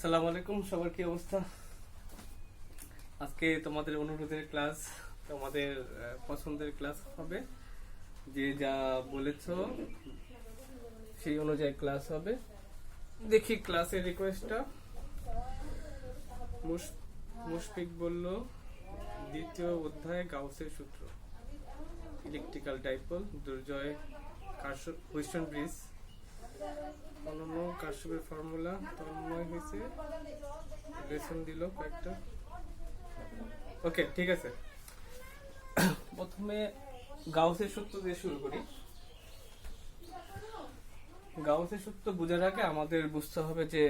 আসসালামু আলাইকুম, সবার কি অবস্থা? আজকে তোমাদের অনুরোধের ক্লাস, তোমাদের পছন্দের ক্লাস হবে। যে যা বলেছো সেই অনুযায়ী ক্লাস হবে। দেখি ক্লাসের রিকোয়েস্টটা। মুশফিক বলল দ্বিতীয় অধ্যায় গাউসের সূত্র, ইলেকট্রিক্যাল ডাইপোল, দুর্জয় হুইস্টন ব্রিজ, অনন্য কার্শফের ফর্মুলা, তন্ময় হয়েছে, লেসন দিল কয়েকটা। ওকে, ঠিক আছে। প্রথমে গাউসের সূত্র দিয়ে শুরু করি। গাউসের সূত্র বোঝার আগে আমাদের বুঝতে হবে যে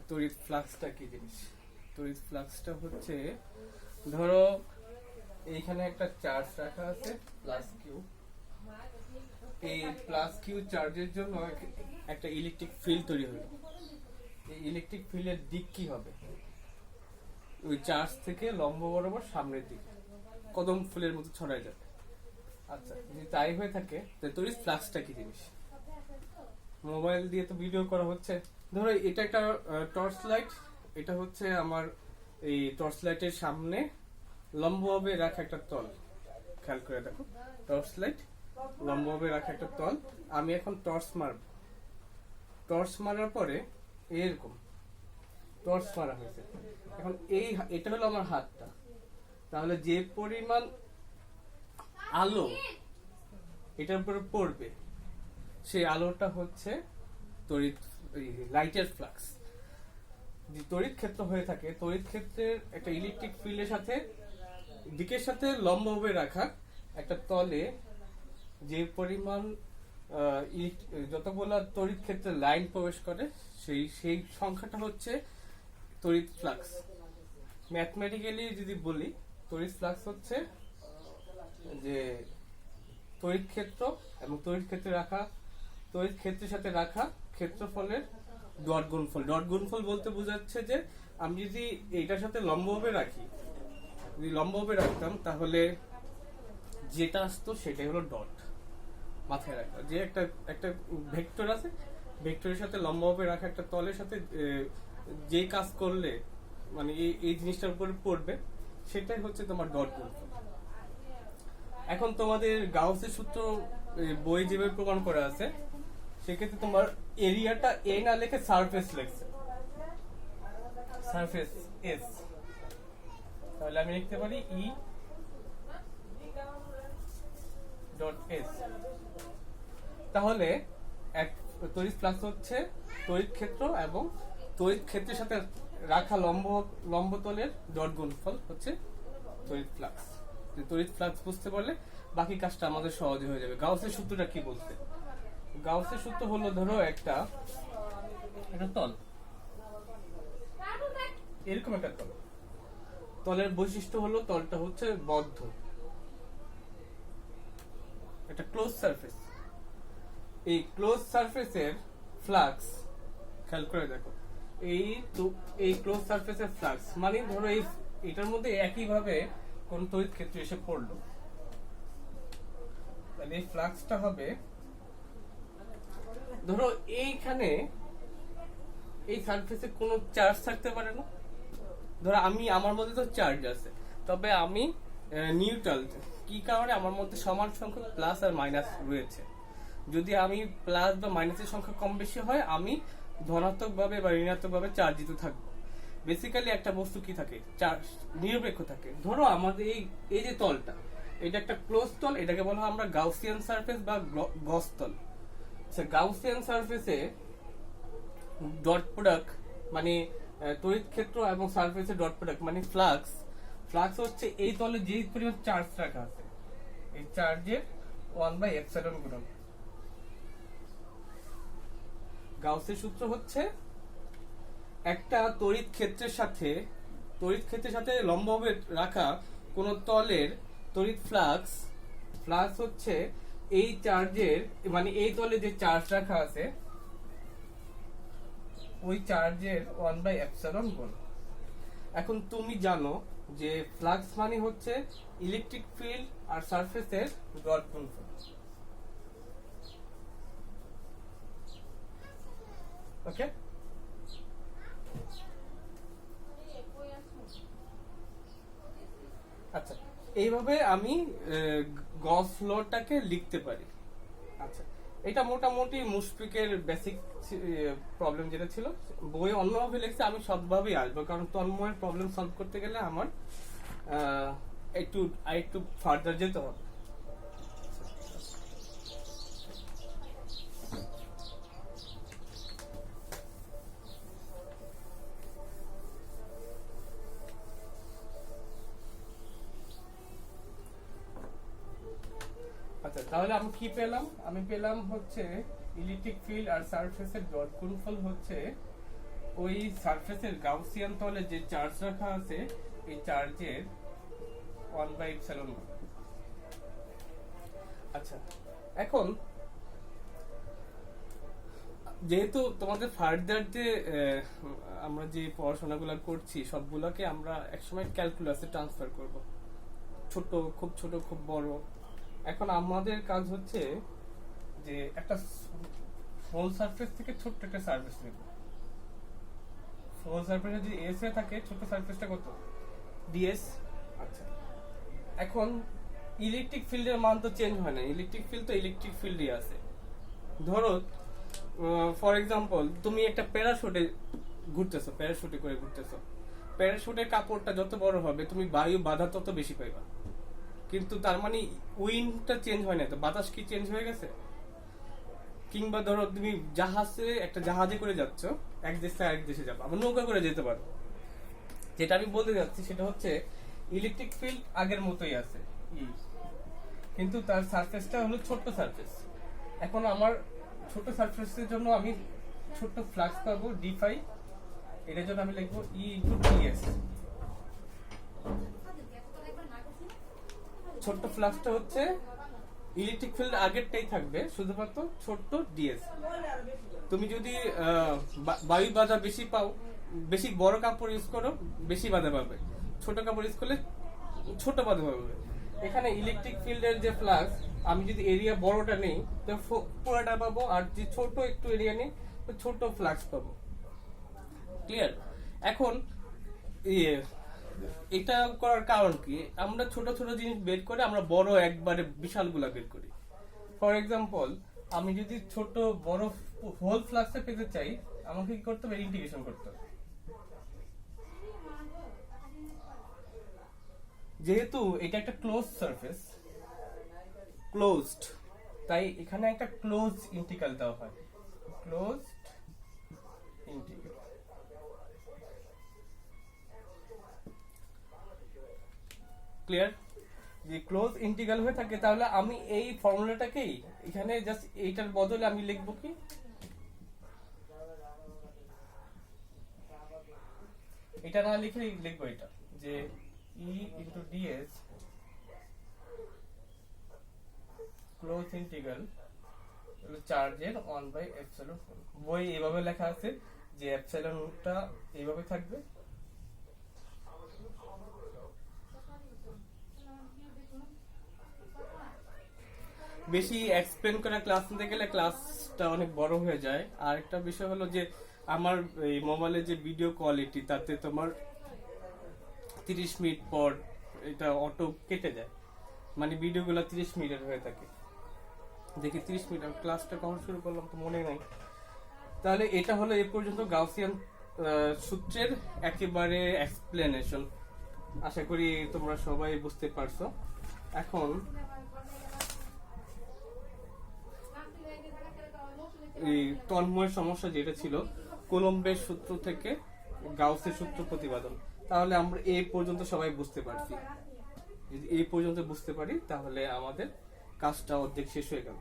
তড়িৎ ফ্লাক্সটা কি জিনিস। তড়িৎ ফ্লাক্সটা হচ্ছে, ধরো এইখানে একটা চার্জ রাখা আছে প্লাস কিউ। এই প্লাস কিউ চার্জের জন্য একটা ইলেকট্রিক ফিল্ড তৈরি হলো। এই ইলেকট্রিক ফিল্ডের দিক কি হবে? ওই চার্জ থেকে লম্ব বরাবর সামনের দিকে কদম ফুলের মতো ছড়ায় যাবে। আচ্ছা, যদি তাই হয়ে থাকে তাহলে তড়িৎ ফ্লাক্সটা কি জিনিস? মোবাইল দিয়ে তো ভিডিও করা হচ্ছে। ধরো এটা একটা টর্চ লাইট, এটা হচ্ছে আমার এই টর্চ লাইটের সামনে লম্বভাবে রাখা একটা তল। খেয়াল করে দেখো, টর্চ লাইট লম্বভাবে রাখা একটা তল। আমি এখন টর্চ মারব। টর্চ মারার পরে এরকম টর্চ মারা হয়েছে। এখন এটা হলো আমার হাতটা। তাহলে যে পরিমাণ আলো এটার উপরে পড়বে সেই আলোটা হচ্ছে তড়িৎ, লাইটের ফ্লাক্স। যে তড়িৎ ক্ষেত্র হয়ে থাকে, তড়িৎ ক্ষেত্রের একটা ইলেকট্রিক ফিল্ডের সাথে দিকের সাথে লম্বভাবে রাখা একটা তলে যে পরিমাণ যতগুলা তড়িৎ ক্ষেত্রে লাইন প্রবেশ করে সেই সংখ্যাটা হচ্ছে তড়িৎ ফ্লাক্স। ম্যাথমেটিক্যালি যদি বলি, তড়িৎ ফ্লাক্স হচ্ছে যে তড়িৎ ক্ষেত্র এবং তড়িৎ ক্ষেত্রের সাথে রাখা ক্ষেত্রফলের ডট গুণফল। ডট গুণফল বলতে বোঝাচ্ছে যে আমি যদি এইটার সাথে লম্বভাবে রাখি, যদি লম্বভাবে রাখতাম তাহলে যেটা আসতো সেটাই হলো ডট। মাথায় রাখা যে একটা ভেক্টর আছে, ভেক্টরের সাথে লম্বভাবে রাখা একটা তলের সাথে যে কাজ করলে মানে এই জিনিসটার উপরে পড়বে সেটাই হচ্ছে তোমার ডট গুণফল। এখন তোমাদের গাউসের সূত্র বই যেভাবে প্রমাণ করা আছে, সেক্ষেত্রে তোমার এরিয়াটা এ না লিখে সারফেস লিখছে, সারফেস এস। তাহলে আমি লিখতে পারি ই ডট এস। তাহলে এক তড়িৎ ফ্লাক্স হচ্ছে তড়িৎ ক্ষেত্র এবং তড়িৎ ক্ষেত্রের সাথে রাখা লম্বতলের ডট গুণফল হচ্ছে তড়িৎ ফ্লাক্স। তড়িৎ ফ্লাক্স বুঝতে পারলে বাকি কাজটা আমাদের সহজে হয়ে যাবে। গাউসের সূত্রটা কি বলছে? গাউসের সূত্র হলো, ধরো একটা তল, এরকম একটা তল। তলের বৈশিষ্ট্য হলো তলটা হচ্ছে বদ্ধ, একটা ক্লোজ সারফেস। এই ক্লোজ সারফেসের ফ্লাক্স খেয়াল করে দেখো, এই ক্লোজ সারফেসের ফ্লাক্স মানে ধরো এটার মধ্যে একইভাবে কোন তড়িৎ ক্ষেত্র এসে পড়লো, তাহলে এই ফ্লাক্সটা হবে, ধরো এইখানে এই সারফেসে কোনো চার্জ থাকতে পারে না। ধরো আমার মধ্যে তো চার্জ আছে, তবে আমি নিউট্রাল। কি কারণে? আমার মধ্যে সমান সংখ্যক প্লাস আর মাইনাস রয়েছে। যদি আমি প্লাস বা মাইনাসের সংখ্যা কম বেশি হয়, আমি ধনাত্মক ভাবে বা ঋণাত্মক ভাবে চার্জিত থাকবো। বেসিক্যালি একটা বস্তু কি থাকে, চার্জ নিরপেক্ষ থাকে। ধরো আমাদের এই যে তলটা, এটা একটা ক্লোজ তল, এটাকে বলা হয় আমরা গাউসিয়ান সারফেস বা গস তল। গাউসিয়ান সারফেসে ডট প্রোডাক্ট মানে তড়িৎ ক্ষেত্র এবং সারফেসের ডট প্রোডাক্ট মানে ফ্লাক্স হচ্ছে এই তলে যে পরিমাণ চার্জ রাখা আছে এই চার্জের 1/ε গুণন। গাউসের সূত্র হচ্ছে একটা তড়িৎ ক্ষেত্রের সাথে লম্বভাবে রাখা কোন তলের তড়িৎ ফ্লাক্স হচ্ছে এই চার্জের মানে এই তলে যে চার্জ রাখা আছে ওই চার্জের 1/ε গুণ। এখন তুমি জানো যে ফ্লাক্স মানে হচ্ছে ইলেকট্রিক ফিল্ড আর সারফেসের ডট গুণফল। ওকে, আচ্ছা, এইভাবে আমি গস লটাকে লিখতে পারি। আচ্ছা, এটা মোটামুটি মুশফিকের বেসিক প্রবলেম যেটা ছিল, বই অন্যভাবে লিখছে, আমি সবভাবেই আসবো, কারণ তন্ময়ের প্রবলেম সলভ করতে গেলে আমার একটু ফার্দার যেতে হবে। আচ্ছা, তাহলে আমি কি পেলাম? আমি পেলাম হচ্ছে ইলেকট্রিক ফিল্ড আর সারফেসের ডট গুণফল হচ্ছে ওই সারফেসের গাউসিয়ান তলে যে চার্জ রাখা আছে এই চার্জের 1/ε। আচ্ছা, এখন যেহেতু তোমাদের ফার্দার যে আমরা যে পড়াশোনাগুলো করছি সবগুলোকে আমরা একসময় ক্যালকুলাসে ট্রান্সফার করব, ছোট খুব বড়। এখন আমাদের কাজ হচ্ছে যে একটা হোল সারফেস থেকে ছোট্ট একটা সারফেস নেব। হোল সারফেসে যদি এস এ থাকে, ছোট সারফেসটা কত? ডিএস। আচ্ছা, এখন ইলেকট্রিক ফিল্ডের মান তো চেঞ্জ হয় না, ইলেকট্রিক ফিল্ড তো ইলেকট্রিক ফিল্ডই আছে। ধরো ফর এক্সাম্পল তুমি একটা প্যারাশুটে করে ঘুরতেছো, প্যারাশুটের কাপড়টা যত বড় হবে তুমি বায়ু বাধা তত বেশি পাইবা, কিন্তু তার মানে উইন্ডটা চেঞ্জ হয় না, তো বাতাস কি চেঞ্জ হয়ে গেছে? কিংবা ধরো তুমি জাহাজে করে যাচ্ছ, এক দেশ থেকে আরেক দেশে যাবো, আবার নৌকা করে যেতে পারো। যেটা আমি বলতে যাচ্ছি সেটা হচ্ছে ইলেকট্রিক ফিল্ড আগের মতোই আছে, কিন্তু তার সারফেসটা হলো ছোট্ট সারফেস। এখন আমার ছোট সারফেসের জন্য আমি ছোট্ট ফ্লাক্স পাবো d5, এটার জন্য আমি লিখবো E/ds। ছোট্ট ফ্লাক্সটা হচ্ছে ইলেকট্রিক ফিল্ড আগেরটাই থাকবে, শুধুমাত্র ছোট্ট ডিএস। তুমি যদি বায়ু বাধা বেশি পাও, বেশি বড় কাপড় ইউজ করো, বেশি বাধা পাবে, ছোট কাপড় ইউজ করলে ছোট বাধা পাবে। এখানে ইলেকট্রিক ফিল্ডের যে ফ্লাক্স, আমি যদি এরিয়া বড়টা নেই তো পুরোটা পাবো, আর যে ছোট একটু এরিয়া নেই তো ছোট ফ্লাক্স পাবো। ক্লিয়ার? এখন এটা করার কারণ কি? আমরা ছোট ছোট জিনিস বের করে আমরা বড় একবারে বিশালগুলা বের করি। ফর এক্সাম্পল, আমি যদি ছোট বড় হোল ফ্লাক্সে পেতে চাই, আমাকে কি করতে হবে? ইন্টিগ্রেশন করতে হবে। যেহেতু এটা একটা ক্লোজ সারফেস, ক্লোজড, তাই এখানে একটা ক্লোজ ইন্টিগ্রাল দেওয়া হয়, ক্লোজড ইন্টিগ্রাল। ক্লিয়ার? যে ক্লোজ ইন্টিগ্রাল হয়ে থাকে, তাহলে আমি এই ফর্মুলাটাকেই এখানে জাস্ট এইটার বদলে আমি লিখবো কি, এটা না লিখে লিখবো এটা, যে E/ds ক্লোজ ইন্টিগ্রাল চার্জের 1/ε। বই এভাবে লেখা আছে যে এপসাইলনটা এইভাবে থাকবে। বেশি এক্সপ্লেন করা ক্লাস নিতে গেলে ক্লাসটা অনেক বড় হয়ে যায়। আর একটা বিষয় হলো যে আমার এই মোবাইলের যে ভিডিও কোয়ালিটি, তাতে তোমার 30 মিনিট পর এটা অটো কেটে যায়, মানে ভিডিওগুলো 30 মিনিটের হয়ে থাকে। দেখি 30 মিনিট, আমি ক্লাসটা কখন শুরু করলাম তো মনে নাই। তাহলে এটা হলো এ পর্যন্ত গাউসিয়ান সূত্রের একেবারে এক্সপ্লেনেশন। আশা করি তোমরা সবাই বুঝতে পারছো। এখন এই তন্ময়ের সমস্যা যেটা ছিল, কুলম্বের সূত্র থেকে গাউসের সূত্র প্রতিপাদন, তাহলে আমরা এই পর্যন্ত সবাই বুঝতে পারছি। যদি এই পর্যন্ত বুঝতে পারি তাহলে আমাদের কাজটা অর্ধেক শেষ হয়ে গেল।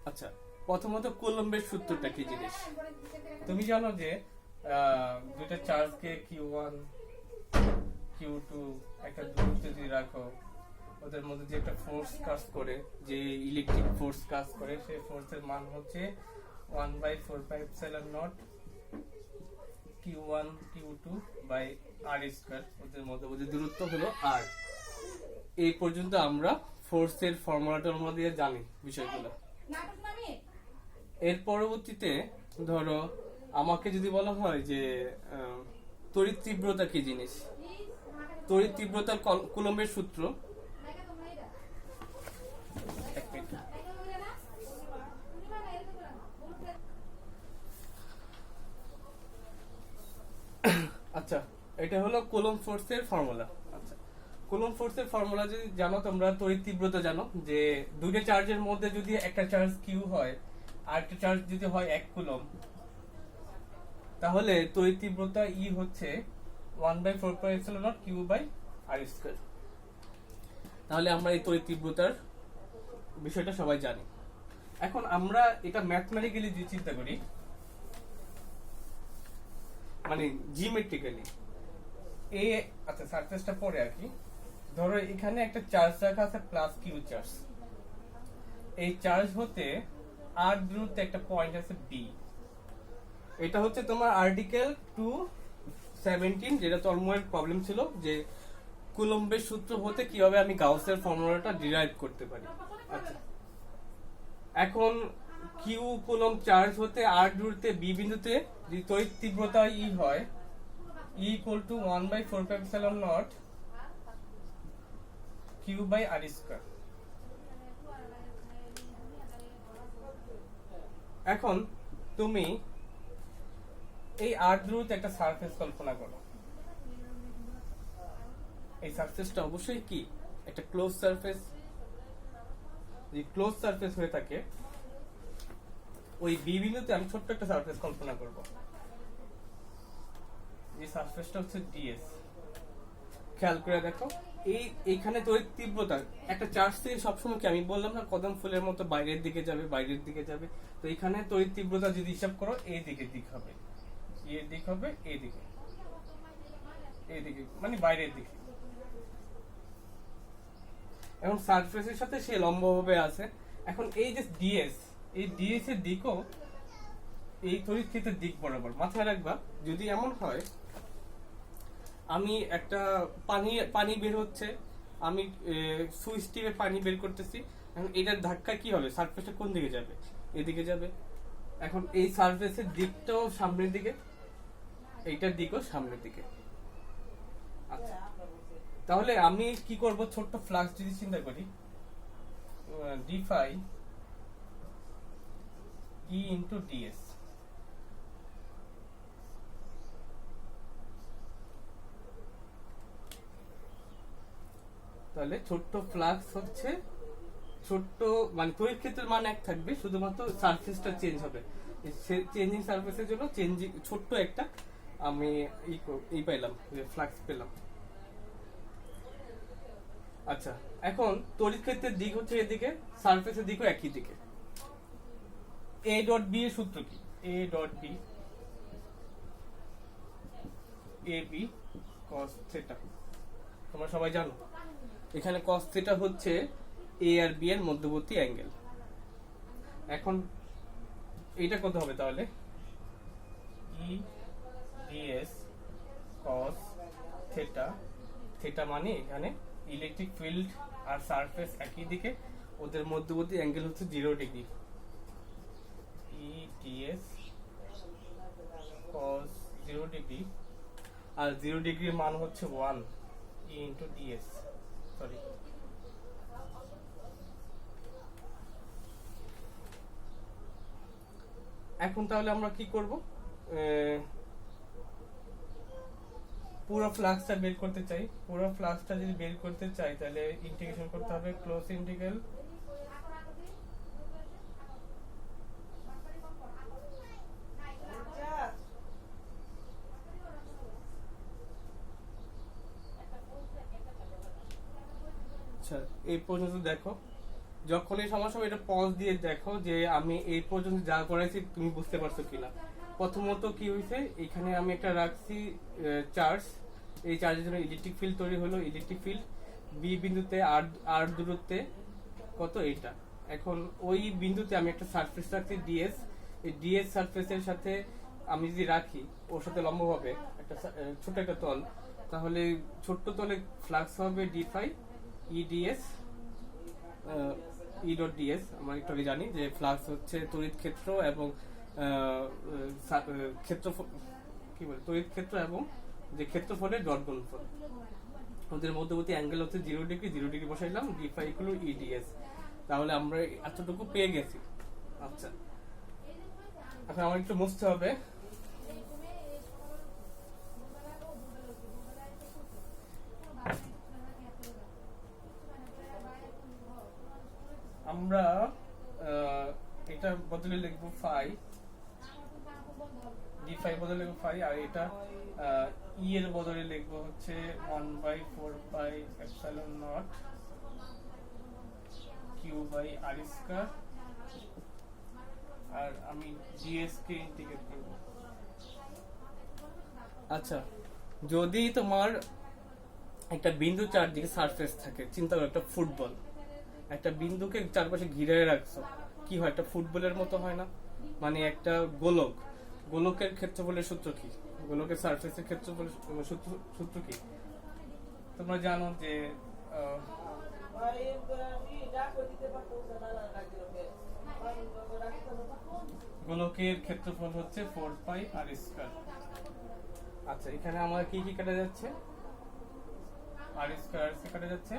আচ্ছা, প্রথমত কুলম্বের সূত্রটা কি জিনিস? তুমি জানো যে দুইটা চার্জকে Q1 Q2 একটা দূরত্বে যদি রাখো, ওদের মধ্যে যে একটা ফোর্স কাজ করে, যে ইলেকট্রিক ফোর্স কাজ করে, সেই ফোর্সের মান হচ্ছে 1/4πε0 Q1 Q2 বাই r²। ওদের মধ্যে দূরত্ব হলো r। এই পর্যন্ত আমরা ফোর্সের ফর্মুলাটার মধ্যে জানি বিষয়গুলো। এর পরবর্তীতে ধরো আমাকে যদি বলা হয় যে তড়িৎ তীব্রতা কি জিনিস, তড়িৎ তীব্রতার কুলম্বের সূত্র। এক মিনিট। আচ্ছা, এটা হলো কুলম্ব ফোর্সের ফর্মুলা। আচ্ছা, কুলম্ব ফোর্সের ফর্মুলা যদি জানো তোমরা, তড়িৎ তীব্রতা জানো যে দুইটা চার্জের মধ্যে যদি একটা চার্জ কিউ হয় আর একটা চার্জ যদি হয় 1 কুলম্ব, তাহলে তড়িৎ তীব্রতা ই হচ্ছে 1/4πε0 Q/r²। তাহলে আমরা এই তড়িৎ তীব্রতার বিষয়টা সবাই জানি। এখন আমরা এটা ম্যাথমেটিক্যালি যদি চিন্তা করি, মানে জিওমেট্রিক্যালি, এই আচ্ছা সারফেসটা পরে আর কি। ধরো এখানে একটা চার্জ রাখা আছে প্লাস কিউ চার্জ, এই চার্জ হতে আর দূরত্বে একটা পয়েন্ট আছে বি। এটা হচ্ছে তোমার আর্টিকেল 217, যেটা তন্ময়ের প্রবলেম ছিল যে কুলম্বের সূত্র হতে কিভাবে আমি গাউসের ফর্মুলাটা ডিরাইভ করতে পারি। আচ্ছা, এখন কিউ কুলম্ব চার্জ হতে আর দূরত্বে বি বিন্দুতে যদি তড়িৎ তীব্রতা ই হয়, E = 1/4πε0 Q/r²। এখন তুমি এই আর দূরত্বে একটা সারফেস কল্পনা করো। এই সারফেসটা অবশ্যই কি একটা ক্লোজ সারফেস। যদি ক্লোজ সারফেস হয়ে থাকে, ওই বি বিন্দুতে আমি ছোট্ট একটা সারফেস কল্পনা করব। এই সারফেসটা হচ্ছে ডিএস। খেয়াল করে দেখো, এইখানে তড়িৎ তীব্রতা একটা চার্জ থেকে সবসময় কি আমি বললাম না কদম ফুলের মতো বাইরের দিকে যাবে, বাইরের দিকে যাবে। তো এখানে তড়িৎ তীব্রতা যদি হিসাব করো, এই দিকে দিক হবে, এর দিক হবে এই দিকে, এই দিকে মানে বাইরের দিকে। এখন সারফেসের সাথে সে লম্বভাবে আছে। এখন এই যে ডিএস, এই ডিএস এর দিকও এই তড়িৎ ক্ষেত্রের দিক বরাবর। মাথায় রাখবা, যদি এমন হয় আমি একটা পানি বের হচ্ছে, আমি সুইচ টিপে পানি বের করতেছি, এখন এটার ধাক্কা কি হবে, সারফেসটা কোন দিকে যাবে, এদিকে যাবে। এখন এই সারফেসের দিকটাও সামনের দিকে, এইটার দিকও সামনের দিকে। আচ্ছা, তাহলে আমি কি করব, ছোট্ট ফ্লাক্স যদি চিন্তা করি, d∅ E × ds। তাহলে ছোট্ট ফ্লাক্স হচ্ছে ছোট্ট, মানে তড়িৎ ক্ষেত্রের মান এক থাকবে, শুধুমাত্র সারফেসটা চেঞ্জ হবে। চেঞ্জিং সারফেসের জন্য চেঞ্জিং ছোট্ট একটা আমি এই পাইলাম, যে ফ্লাক্স পেলাম। আচ্ছা, এখন তড়িৎ ক্ষেত্রের দিক হচ্ছে এদিকে, সারফেসের দিকও একই দিকে। A ডট B এর সূত্র কি? A dot B AB cos theta. তোমরা সবাই জানো এখানে cos থিটা হচ্ছে A আর B এর মধ্যবর্তী অ্যাঙ্গেল। এখন এইটা কত হবে তাহলে? E ds cos theta. Theta মানে এখানে ইলেকট্রিক ফিল্ড আর সারফেস একই দিকে, ওদের মধ্যবর্তী অ্যাঙ্গেল হচ্ছে 0 degree. E ds cos 0 degree, আর 0 ডিগ্রির মান হচ্ছে 1 E × ds। সরি, এখন তাহলে আমরা কি করব, পুরো ফ্লাক্সটা বের করতে চাই। পুরো ফ্লাক্সটা যদি বের করতে চাই তাহলে ইন্টিগ্রেশন করতে হবে, ক্লোজ ইন্টিগ্রাল আচ্ছা এই পর্যন্ত দেখো। যখন এই সমস্যা এটা পজ দিয়ে দেখো যে আমি এই পর্যন্ত যা করেছি তুমি বুঝতে পারছো কিনা। প্রথমত কি হয়েছে, এখানে আমি একটা রাখছি চার্জ, এই চার্জের জন্য ইলেকট্রিক ফিল্ড তৈরি হলো। ইলেকট্রিক ফিল্ড বি বিন্দুতে আর দূরত্বে কত, এইটা। এখন ওই বিন্দুতে আমি একটা সারফেস রাখছি ডিএস। এই ডিএস সারফেসের সাথে আমি যদি রাখি ওর সাথে লম্বভাবে একটা ছোট একটা তল, তাহলে ছোট্ট তলে ফ্লাক্স হবে d∅ E ds E dot DS আমরা একটু আগে জানি যে ফ্লাক্স হচ্ছে তড়িৎ ক্ষেত্র এবং ক্ষেত্র কি বলে তড়িৎ ক্ষেত্র এবং যে ক্ষেত্রফলের ডট গুণফল। ওদের মধ্যবর্তী অ্যাঙ্গেল হচ্ছে 0 ডিগ্রি, 0 ডিগ্রি বসাইলাম, D phi equal E DS. তাহলে আমরা এতটুকু পেয়ে গেছি। আচ্ছা, এখন আমার একটু মুছতে হবে। আমরা এটা বদলে লিখবো ফাই, ডি ফাই বদলে লিখবো ফাই, আর এটা ই এর বদলে লিখবো হচ্ছে 1/4 pi epsilon nought Q by R square, আর আমি ডিএস কে ইন্টিগ্রেট করব। আচ্ছা, যদি তোমার একটা বিন্দু চারদিকে সারফেস থাকে, চিন্তা করো একটা ফুটবল, একটা বিন্দুকে চারপাশে ঘিরে রাখছো, কি হয়? একটা ফুটবলের মতো হয় না? মানে একটা গোলক, গোলকের ক্ষেত্রফলের সূত্র কি? গোলকের সারফেসের ক্ষেত্রফলের সূত্র কি? তোমরা জানো যে গোলকের ক্ষেত্রফল হচ্ছে 4 পাই আর স্কয়ার। আচ্ছা, এখানে আমার কি কি কাটা যাচ্ছে? আর স্কয়ার সে কাটা যাচ্ছে,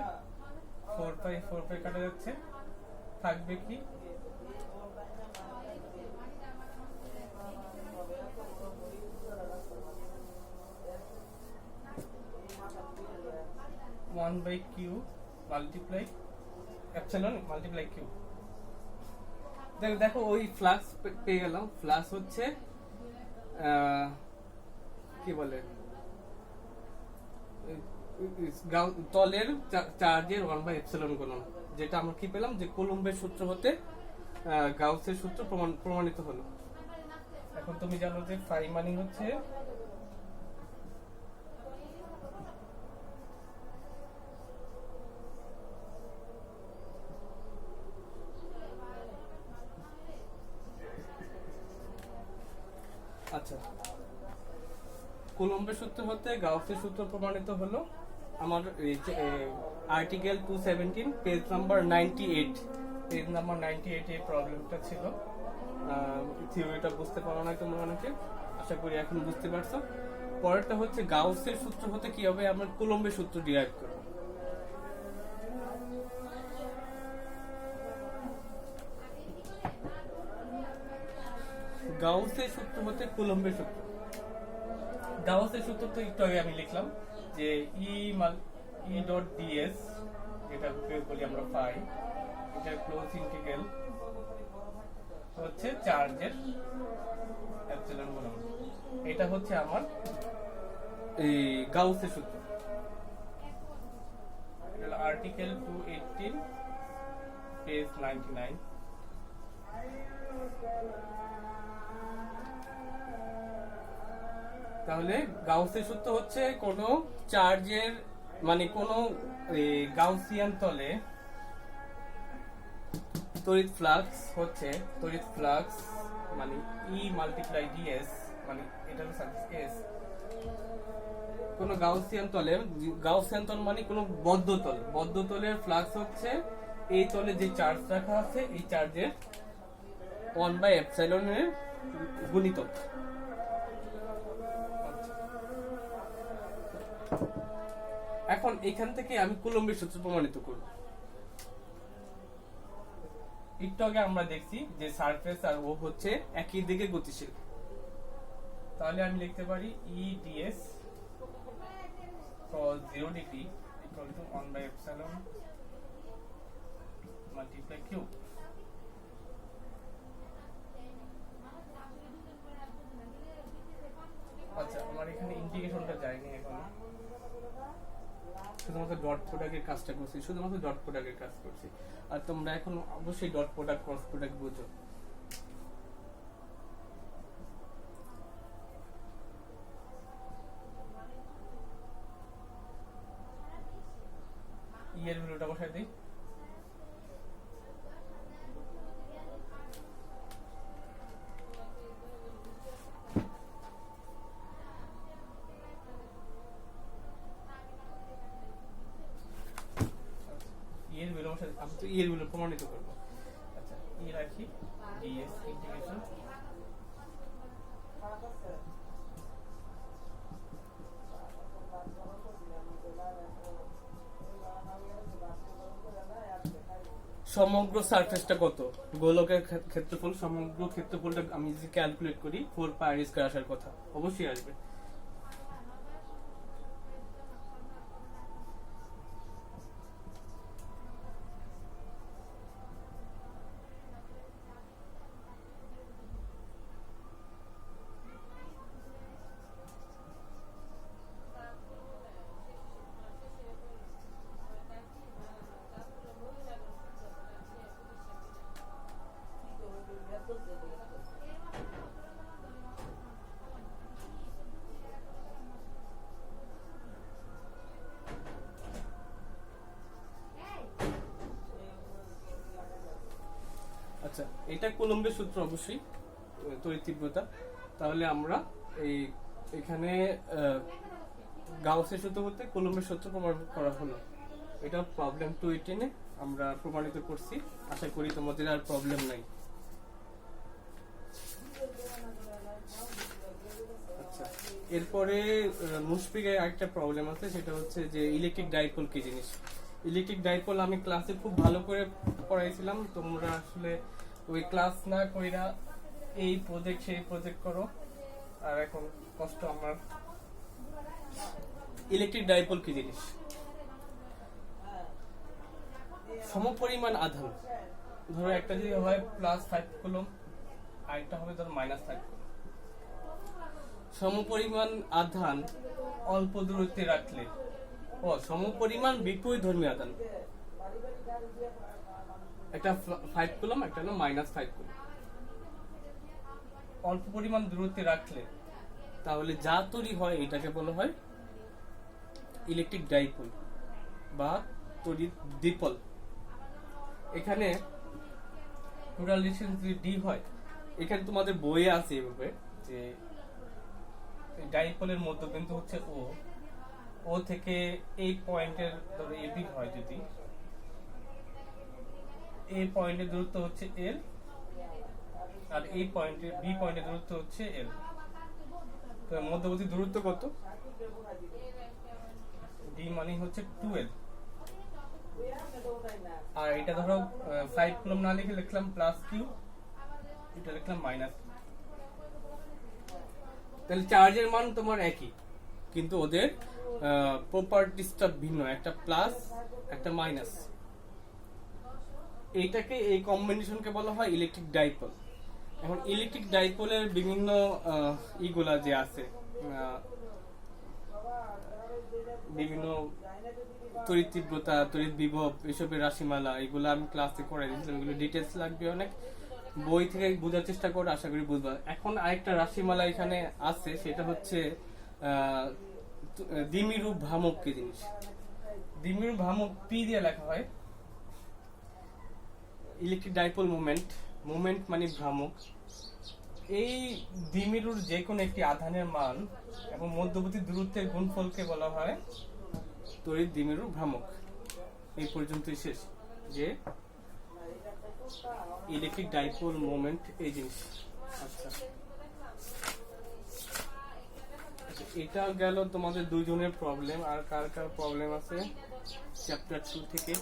4 পাই কাটা যাচ্ছে, থাকবে কি? One by Q multiply epsilon multiply Q. দেখো ওই ফ্লাক্স পেয়ে গেলাম। ফ্লাক্স হচ্ছে কি বলে তলের চার্জের 1/এপসাইলন গুণন, যেটা আমরা কি পেলাম যে কুলম্বের সূত্র হতে গাউসের সূত্র প্রমাণিত হলো। এখন তুমি জানো যে ফাই মানে হচ্ছে আচ্ছা, কুলম্বের সূত্র হতে গাউসের সূত্র প্রমাণিত হলো। আমার article 217 page number 98, page number 98 এই প্রবলেমটা ছিল। থিওরিটা বুঝতে পারো না তোমরা অনেকে, আশা করি এখন বুঝতে পারছো। পরেরটা হচ্ছে গাউসের সূত্র হতে কি হবে? আমরা কুলম্বের সূত্র ডিরাইভ করব। গাউসের সূত্র হতে কুলম্বের সূত্র। গাউসের সূত্র তো একটু আগে আমি লিখলাম যে ই ডট ডিএস, যেটা বলি আমরা পাই, এটা ক্লোজ ইন্টিগ্রাল হচ্ছে চার্জের এপসাইলন গুণন। এটা হচ্ছে আমার এই গাউসের সূত্র। এটা আর্টিকেল 218 পেজ 99। তাহলে গাউসের সূত্র হচ্ছে কোন চার্জের মানে কোন গাউসিয়ান তলে তড়িৎ ফ্লাক্স হচ্ছে তড়িৎ ফ্লাক্স মানে ই মাল্টিপ্লাই ডিএস, মানে এটা হলো সারফেস এস। কোন গাউসিয়ান তলে, গাউসিয়ান তল মানে কোন বদ্ধ তল, বদ্ধ তলের ফ্লাক্স হচ্ছে এই তলে যে চার্জ রাখা আছে এই চার্জের 1/এপসাইলন এর গুণিতক। এখন এখান থেকে আমি কুলম্বের সূত্র প্রমাণিত করব। একটু আগে আমরা দেখছি যে সারফেস আর ও হচ্ছে একই দিকে গতিশীল। তাহলে আমি লিখতে পারি E DS cos 0 degree equal to 1/এপসাইলন মাল্টিপ্লাই কিউ। আচ্ছা, আমার এখানে ইন্টিগ্রেশনটা যায়নি এখনো, শুধুমাত্র ডট প্রোডাক্টের কাজটা করছি, শুধুমাত্র ডট প্রোডাক্টের কাজ করছি। আর তোমরা এখন অবশ্যই ডট প্রোডাক্ট ক্রস প্রোডাক্ট বুঝো। এর ভ্যালুটা বসাই দিই। এর ভ্যালু প্রমাণিত করবো। ই রাখি, ডিএস ইন্টিগ্রেশন। সমগ্র সারফেসটা কত, গোলকের ক্ষেত্রফল, সমগ্র ক্ষেত্রফলটা আমি যদি ক্যালকুলেট করি 4 পাই r স্কয়ার আসার কথা, অবশ্যই আসবে। আচ্ছা, এটা কুলম্বের সূত্র অবশ্যই, তড়িৎ তীব্রতা। তাহলে আমরা এই এখানে গাউসের সূত্র হতে কুলম্বের সূত্র প্রমাণ করা হলো। এটা প্রবলেম 218 আমরা প্রমাণিত করছি। আশা করি তোমাদের আর প্রবলেম নাই। আচ্ছা, এরপরে মুশফিকের আরেকটা প্রবলেম আছে, সেটা হচ্ছে যে ইলেকট্রিক ডাইপোল কি জিনিস। ইলেকট্রিক ডাইপোল আমি ক্লাসে খুব ভালো করে পড়াইছিলাম, তোমরা আসলে ওই ক্লাস না কইরা এই প্রজেক্ট সেই প্রজেক্ট করো, আর এখন কষ্ট আমার। ইলেকট্রিক ডাইপোল কি জিনিস? সমপরিমাণ আধান, ধরো একটা যদি হয় +5 কুলম্ব, আরেকটা হবে ধরো -5 কুলম্ব। সমপরিমাণ আধান অল্প দূরত্বে রাখলে, সমপরিমাণ বিপরীতধর্মী আধান, একটা 5 কুলম্ব, একটা হলো -5 কুলম্ব, অল্প পরিমাণ দূরত্বে রাখলে তাহলে যা তৈরি হয় এটাকে বলা হয় ইলেকট্রিক ডাইপোল বা তড়িৎ দ্বিপল। এখানে টোটাল ডিসটেন্স যদি ডি হয়, এখানে তোমাদের বইয়ে আছে এভাবে যে ডাইপোলের মধ্যবিন্দু হচ্ছে ও থেকে এই পয়েন্টের ধরো এবি হয়, যদি এই পয়েন্টের দূরত্ব হচ্ছে এল, আর এই পয়েন্টের বি পয়েন্টের দূরত্ব হচ্ছে এল। তো মধ্যবর্তী দূরত্ব কত? ডি মানে হচ্ছে 2l। আর এটা ধরো 5 কুলম্ব না লিখে লিখলাম +q, এটা লিখলাম -q। তাহলে চার্জের মান তোমার একই, কিন্তু ওদের প্রপার্টিসটা ভিন্ন, একটা প্লাস একটা মাইনাস। এইটাকে, এই কম্বিনেশনকে বলা হয় ইলেকট্রিক ডাইপোল। এখন ইলেকট্রিক ডাইপোলের বিভিন্ন ইগুলা যে আছে, বিভিন্ন তড়িৎ তীব্রতা, তড়িৎ বিভব, এসবের রাশিমালা, এগুলো আমি ক্লাসে করে দিয়েছিলাম। এগুলো ডিটেলস লাগবে অনেক, বই থেকে বোঝার চেষ্টা করো, আশা করি বুঝবা। এখন আরেকটা রাশিমালা এখানে আছে, সেটা হচ্ছে দ্বিমেরু ভ্রামক কি জিনিস। দ্বিমেরু ভ্রামক পি দিয়ে লেখা হয়। ইলেকট্রিক ডাইপোল মোমেন্ট মানে ভ্রামক। এই দ্বিমেরুর যে কোনো একটি আধানের মান এবং মধ্যবর্তী দূরত্বের গুণফলকে বলা হয় তড়িৎ দ্বিমেরু ভ্রামক। এই পর্যন্তই শেষ, যে ইলেকট্রিক ডাইপোল মোমেন্ট এই জিনিস। আচ্ছা, এটা গেল তোমাদের দুইজনের প্রবলেম। আর কার কার প্রবলেম আছে চ্যাপ্টার 2 থেকে?